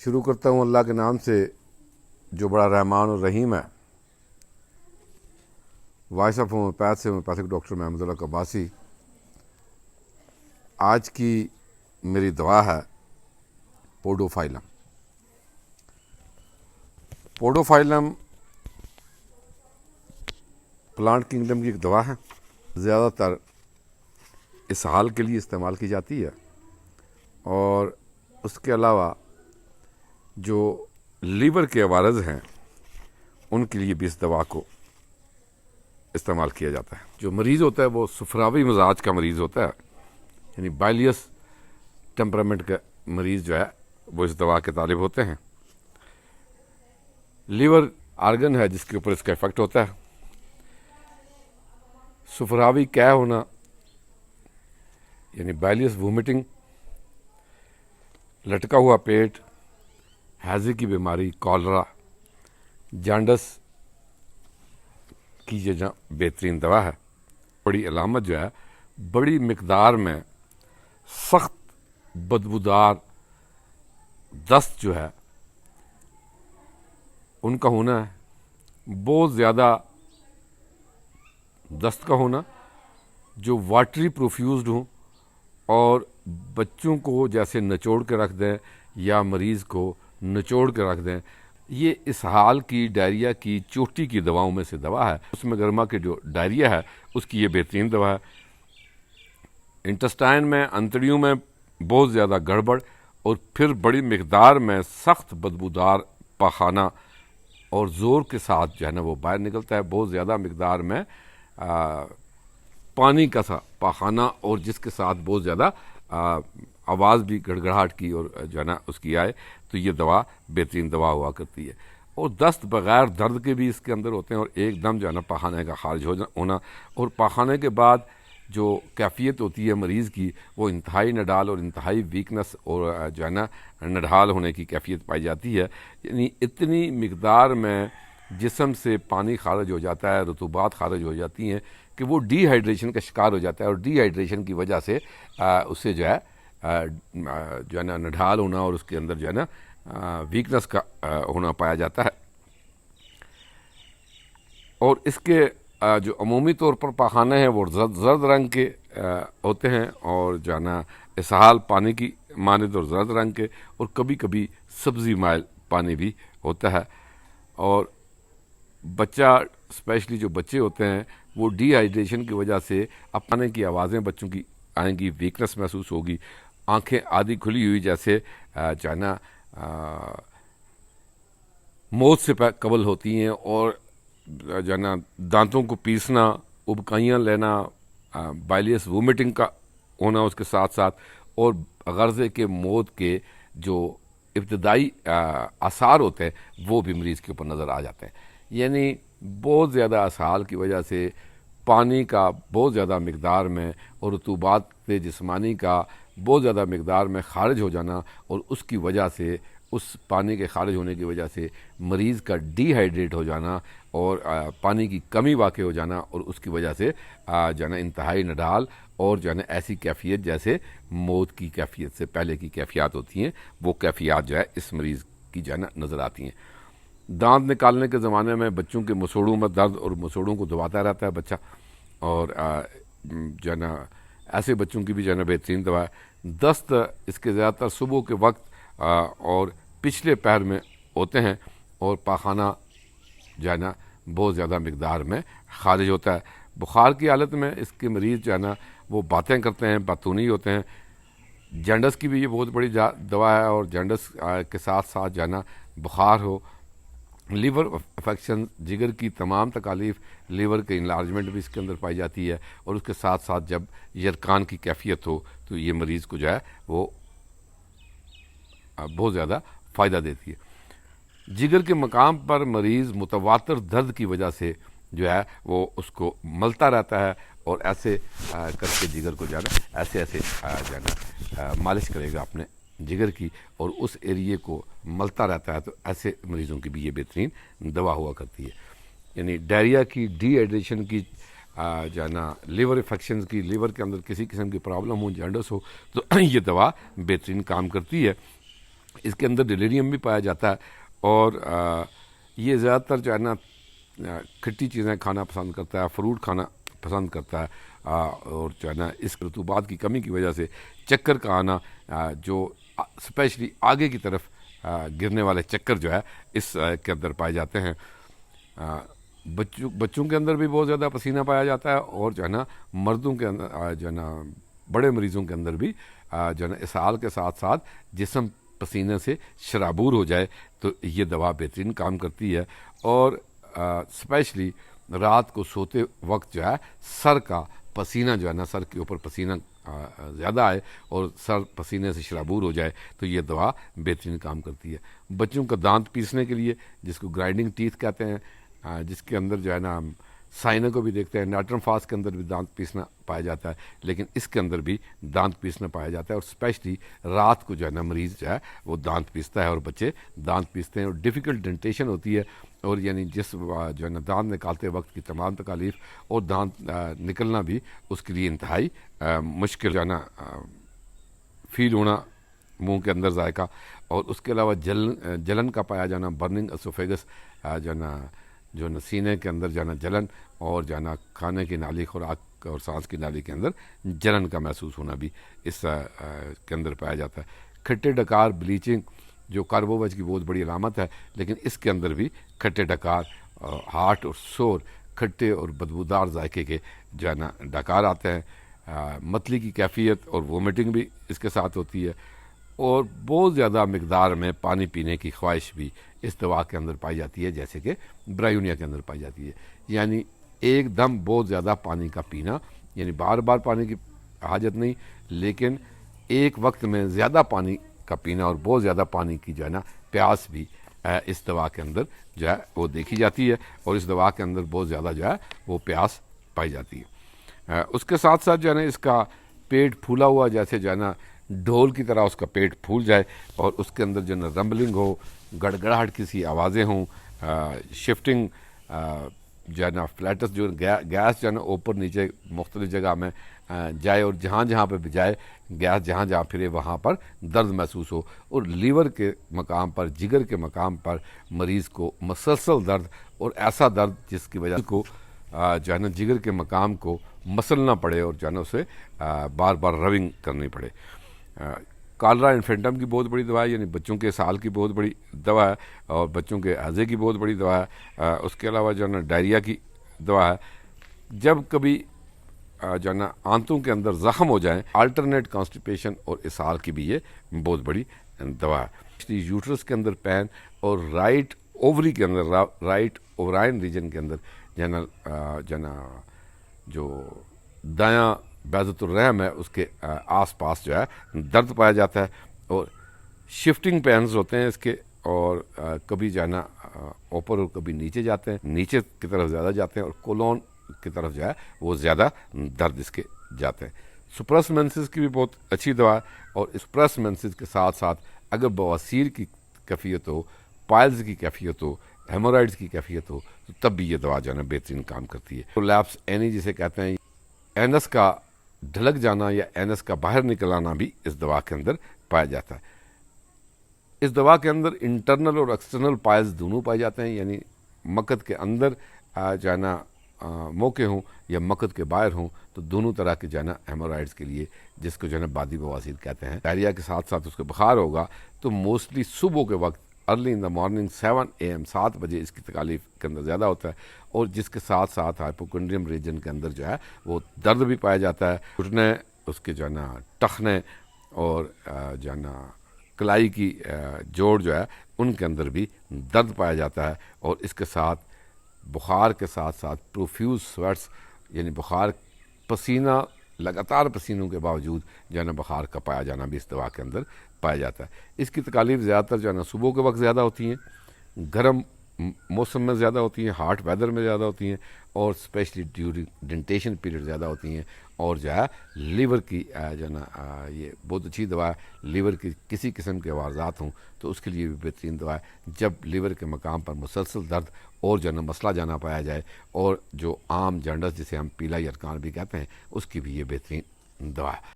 شروع کرتا ہوں اللہ کے نام سے جو بڑا رحمان اور رحیم ہے۔ وائس آف ہومیوپیتھ سے ہومیوپیتھک ڈاکٹر محمد اللہ قباسی۔ آج کی میری دوا ہے پوڈوفائلم۔ پوڈوفائلم پلانٹ کنگڈم کی ایک دوا ہے، زیادہ تر اسہال کے لیے استعمال کی جاتی ہے، اور اس کے علاوہ جو لیور کے عوارض ہیں ان کے لیے بھی اس دوا کو استعمال کیا جاتا ہے۔ جو مریض ہوتا ہے وہ سفراوی مزاج کا مریض ہوتا ہے، یعنی بائلیس ٹیمپرامنٹ کا مریض جو ہے وہ اس دوا کے طالب ہوتے ہیں۔ لیور آرگن ہے جس کے اوپر اس کا افیکٹ ہوتا ہے۔ سفراوی قے ہونا یعنی بائلیس وومٹنگ، لٹکا ہوا پیٹ، ہیضے کی بیماری، کالرا، جانڈس کی یہ بہترین دوا ہے۔ بڑی علامت جو ہے بڑی مقدار میں سخت بدبودار دست جو ہے ان کا ہونا ہے، بہت زیادہ دست کا ہونا جو واٹری پروفیوزڈ ہوں اور بچوں کو جیسے نچوڑ کے رکھ دیں یا مریض کو نچوڑ کے رکھ دیں۔ یہ اسہال کی، ڈائریا کی، چوٹی کی دواؤں میں سے دوا ہے۔ اس میں گرما کے جو ڈائریا ہے اس کی یہ بہترین دوا ہے۔ انٹسٹائن میں، انتڑیوں میں بہت زیادہ گڑبڑ اور پھر بڑی مقدار میں سخت بدبودار پاخانہ اور زور کے ساتھ جو ہے نا وہ باہر نکلتا ہے، بہت زیادہ مقدار میں پانی کا سا پاخانہ، اور جس کے ساتھ بہت زیادہ آواز بھی گڑگڑاہٹ کی اور جو ہے نا اس کی آئے، تو یہ دوا بہترین دوا ہوا کرتی ہے۔ اور دست بغیر درد کے بھی اس کے اندر ہوتے ہیں، اور ایک دم جو ہے نا پاخانے کا خارج ہونا، اور پاخانے کے بعد جو کیفیت ہوتی ہے مریض کی وہ انتہائی نڈال اور انتہائی ویکنس اور جو ہے نا نڈھال ہونے کی کیفیت پائی جاتی ہے۔ یعنی اتنی مقدار میں جسم سے پانی خارج ہو جاتا ہے، رطوبات خارج ہو جاتی ہیں کہ وہ ڈی ہائیڈریشن کا شکار ہو جاتا ہے، اور ڈی ہائیڈریشن کی وجہ سے اسے جو ہے نا نڈھال ہونا اور اس کے اندر جو ہے نا ویکنس کا ہونا پایا جاتا ہے۔ اور اس کے جو عمومی طور پر پاخانے ہیں وہ زرد رنگ کے ہوتے ہیں، اور جو ہے نا اسہال پانی کی مانند اور زرد رنگ کے، اور کبھی کبھی سبزی مائل پانی بھی ہوتا ہے۔ اور بچہ اسپیشلی جو بچے ہوتے ہیں وہ ڈی ہائیڈریشن کی وجہ سے اپنے کی آوازیں بچوں کی آئیں گی، ویکنس محسوس ہوگی، آنکھیں آدھی کھلی ہوئی جیسے جو ہے نا موت سے قبل ہوتی ہیں، اور جو ہے نا دانتوں کو پیسنا، ابکائیاں لینا، بائلیس وومٹنگ کا ہونا اس کے ساتھ ساتھ، اور غرضے کے موت کے جو ابتدائی آثار ہوتے ہیں وہ بھی مریض کے اوپر نظر آ جاتے ہیں۔ یعنی بہت زیادہ اسہال کی وجہ سے پانی کا بہت زیادہ مقدار میں اور رطوبات جسمانی کا بہت زیادہ مقدار میں خارج ہو جانا، اور اس کی وجہ سے اس پانی کے خارج ہونے کی وجہ سے مریض کا ڈی ہائیڈریٹ ہو جانا اور پانی کی کمی واقع ہو جانا، اور اس کی وجہ سے جو ہے نا انتہائی نڈال اور جو ہے نا ایسی کیفیت جیسے موت کی کیفیت سے پہلے کی کیفیات ہوتی ہیں، وہ کیفیات جو ہے اس مریض کی جو ہے نا نظر آتی ہیں۔ دانت نکالنے کے زمانے میں بچوں کے مسوڑوں میں درد اور مسوڑوں کو دباتا رہتا ہے بچہ، اور جو ہے نا ایسے بچوں کی بھی جو ہے نا بہترین دوا ہے۔ دست اس کے زیادہ تر صبح کے وقت اور پچھلے پیر میں ہوتے ہیں، اور پاخانہ جو ہے نا بہت زیادہ مقدار میں خارج ہوتا ہے۔ بخار کی حالت میں اس کے مریض جو ہے نا وہ باتیں کرتے ہیں، باتونی ہوتے ہیں۔ جانڈس کی بھی یہ بہت بڑی دوا ہے، اور جانڈس کے ساتھ ساتھ جو ہے نا بخار ہو، لیور افیکشن، جگر کی تمام تکالیف، لیور کے انلارجمنٹ بھی اس کے اندر پائی جاتی ہے، اور اس کے ساتھ ساتھ جب یرقان کی کیفیت ہو تو یہ مریض کو جو ہے وہ بہت زیادہ فائدہ دیتی ہے۔ جگر کے مقام پر مریض متواتر درد کی وجہ سے جو ہے وہ اس کو ملتا رہتا ہے، اور ایسے کر کے جگر کو جو ہے نا ایسے جو ہے نا مالش کرے گا اپنے جگر کی، اور اس ایریے کو ملتا رہتا ہے، تو ایسے مریضوں کی بھی یہ بہترین دوا ہوا کرتی ہے۔ یعنی ڈائریا کی، ڈی ہائیڈریشن کی، جو ہے نا لیور انفیکشنز کی، لیور کے اندر کسی قسم کی پرابلم ہو، جانڈس ہو، تو یہ دوا بہترین کام کرتی ہے۔ اس کے اندر ڈیلیریم بھی پایا جاتا ہے، اور یہ زیادہ تر جو ہے نا کھٹی چیزیں کھانا پسند کرتا ہے، فروٹ کھانا پسند کرتا ہے، اور جو ہے نا اس رطوبات کی کمی کی وجہ سے چکر کا آنا، جو اسپیشلی آگے کی طرف گرنے والے چکر جو ہے اس کے اندر پائے جاتے ہیں۔ بچوں کے اندر بھی بہت زیادہ پسینہ پایا جاتا ہے، اور جو ہے نا مردوں کے اندر جو ہے نا بڑے مریضوں کے اندر بھی جو ہے نا اسہال کے ساتھ ساتھ جسم پسینے سے شرابور ہو جائے تو یہ دوا بہترین کام کرتی ہے۔ اور اسپیشلی رات کو سوتے وقت جو ہے سر کا پسینہ جو ہے نا، سر کے اوپر پسینہ زیادہ آئے اور سر پسینے سے شرابور ہو جائے تو یہ دوا بہترین کام کرتی ہے۔ بچوں کا دانت پیسنے کے لیے، جس کو گرائنڈنگ ٹیتھ کہتے ہیں، جس کے اندر جو ہے نا سائنہ کو بھی دیکھتے ہیں، نائٹرم فاس کے اندر بھی دانت پیسنا پایا جاتا ہے، لیکن اس کے اندر بھی دانت پیسنا پایا جاتا ہے، اور اسپیشلی رات کو جو ہے نا مریض جو ہے وہ دانت پیستا ہے، اور بچے دانت پیستے ہیں، اور ڈیفیکلٹ ڈینٹیشن ہوتی ہے، اور یعنی جس جو ہے نا دانت نکالتے وقت کی تمام تکالیف، اور دانت نکلنا بھی اس کے لیے انتہائی مشکل جو ہے نا فیل ہونا منہ کے اندر ذائقہ، اور اس کے علاوہ جلن کا پایا جانا، برننگ اسوفیگس جو ہے نا سینے کے اندر جو ہے نا جلن، اور جو ہے نا کھانے کی نالی، خوراک اور سانس کی نالی کے اندر جلن کا محسوس ہونا بھی اس کے اندر پایا جاتا ہے۔ کھٹے ڈکار، بلیچنگ جو کاربوویج کی بہت بڑی علامت ہے، لیکن اس کے اندر بھی کھٹے ڈکار، ہارٹ اور سور، کھٹے اور بدبودار ذائقے کے جو ہے نا ڈکار آتے ہیں۔ متلی کی کیفیت اور وومٹنگ بھی اس کے ساتھ ہوتی ہے، اور بہت زیادہ مقدار میں پانی پینے کی خواہش بھی اس دوا کے اندر پائی جاتی ہے، جیسے کہ برایونیا کے اندر پائی جاتی ہے۔ یعنی ایک دم بہت زیادہ پانی کا پینا، یعنی بار بار پانی کی حاجت نہیں، لیکن ایک وقت میں زیادہ پانی کا پینا اور بہت زیادہ پانی کی جو ہے نا پیاس بھی اس دوا کے اندر جو ہے وہ دیکھی جاتی ہے، اور اس دوا کے اندر بہت زیادہ جو ہے وہ پیاس پائی جاتی ہے۔ اس کے ساتھ ساتھ جو ہے نا اس کا پیٹ پھولا ہوا، جیسے جو ہے نا ڈھول کی طرح اس کا پیٹ پھول جائے، اور اس کے اندر جو ہے نا رمبلنگ ہو، گڑگڑاہٹ کی سی آوازیں ہوں، شفٹنگ جو ہے نا فلیٹس، جو گیس جو ہے نا اوپر نیچے مختلف جگہ میں جائے، اور جہاں جہاں پہ بھی جائے گیس، جہاں جہاں پھرے وہاں پر درد محسوس ہو، اور لیور کے مقام پر، جگر کے مقام پر مریض کو مسلسل درد، اور ایسا درد جس کی وجہ کو جو ہے نا جگر کے مقام کو مسلنا پڑے، اور جو ہے نا اسے بار بار ربنگ کرنی پڑے۔ کالرا انفینٹم کی بہت بڑی دوا ہے، یعنی بچوں کے اسہال کی بہت بڑی دوا ہے، اور بچوں کے ہیضے کی بہت بڑی دوا ہے۔ اس کے علاوہ جو ہے نا ڈائریا کی دوا ہے۔ جب کبھی جو ہے نا آنتوں کے اندر زخم ہو جائیں، آلٹرنیٹ کانسٹیپیشن اور اسہال کی بھی یہ بہت بڑی دوا ہے۔ یوٹرس کے اندر پین، اور رائٹ اووری کے اندر، رائٹ اوورائن ریجن کے اندر جو ہے نا جو دایاں بیضۃ الرحم ہے اس کے آس پاس جو ہے درد پایا جاتا ہے، اور شفٹنگ پینز ہوتے ہیں اس کے، اور کبھی جو ہے نا اوپر اور کبھی نیچے جاتے ہیں، نیچے کی طرف زیادہ جاتے ہیں، اور کولون کی طرف جو ہے وہ زیادہ درد اس کے جاتے ہیں۔ سپرس مینسز کی بھی بہت اچھی دوا ہے، اور سپرس مینسز کے ساتھ ساتھ اگر بواسیر کی کیفیت ہو، پائلز کی کیفیت ہو، ہیمورائڈز کی کیفیت ہو، تو تب بھی یہ دوا جو ہے نا بہترین کام کرتی ہے۔ پرولیپس اینی جسے کہتے ہیں، اینس کا ڈھلک جانا یا اینس کا باہر نکل آنا بھی اس دوا کے اندر پایا جاتا ہے۔ اس دوا کے اندر انٹرنل اور ایکسٹرنل پائلز دونوں پائے جاتے ہیں، یعنی مقد کے اندر جو ہے نا موقع ہوں یا مقد کے باہر ہوں، تو دونوں طرح کے جو ہے نا ہیمورائڈز کے لیے، جس کو جو ہے نا بادی بواسیر کہتے ہیں، ڈائریا کے ساتھ ساتھ اس کو بخار ہوگا تو موسٹلی صبح کے وقت، early in the morning 7 AM 7 بجے اس کی تکالیف کے اندر زیادہ ہوتا ہے، اور جس کے ساتھ ساتھ ہائپوکونڈریم ریجن کے اندر جو ہے وہ درد بھی پایا جاتا ہے، گھٹنے، اس کے جو ہے نا ٹخنے، اور جو ہے نا کلائی کی جوڑ جو ہے ان کے اندر بھی درد پایا جاتا ہے، اور اس کے ساتھ بخار کے ساتھ ساتھ پروفیوز سویٹس، یعنی بخار، پسینہ، لگاتار پسینوں کے باوجود جو ہے نا بخار کا پایا جانا بھی اس دوا کے اندر پایا جاتا ہے۔ اس کی تکالیف زیادہ تر جو ہے نا صبح کے وقت زیادہ ہوتی ہیں، گرم موسم میں زیادہ ہوتی ہیں، ہاٹ ویدر میں زیادہ ہوتی ہیں، اور اسپیشلی ڈیورنگ ڈینٹیشن پیریڈ زیادہ ہوتی ہیں، اور جو ہے لیور کی جو ہے نا یہ بہت اچھی دوا ہے۔ لیور کی کسی قسم کے عوارضات ہوں تو اس کے لیے بھی بہترین دوا ہے۔ جب لیور کے مقام پر مسلسل درد اور جو ہے نا مسئلہ جانا پایا جائے، اور جو عام جانڈس جسے ہم پیلا یرکان بھی کہتے ہیں، اس کی بھی یہ بہترین دوا ہے۔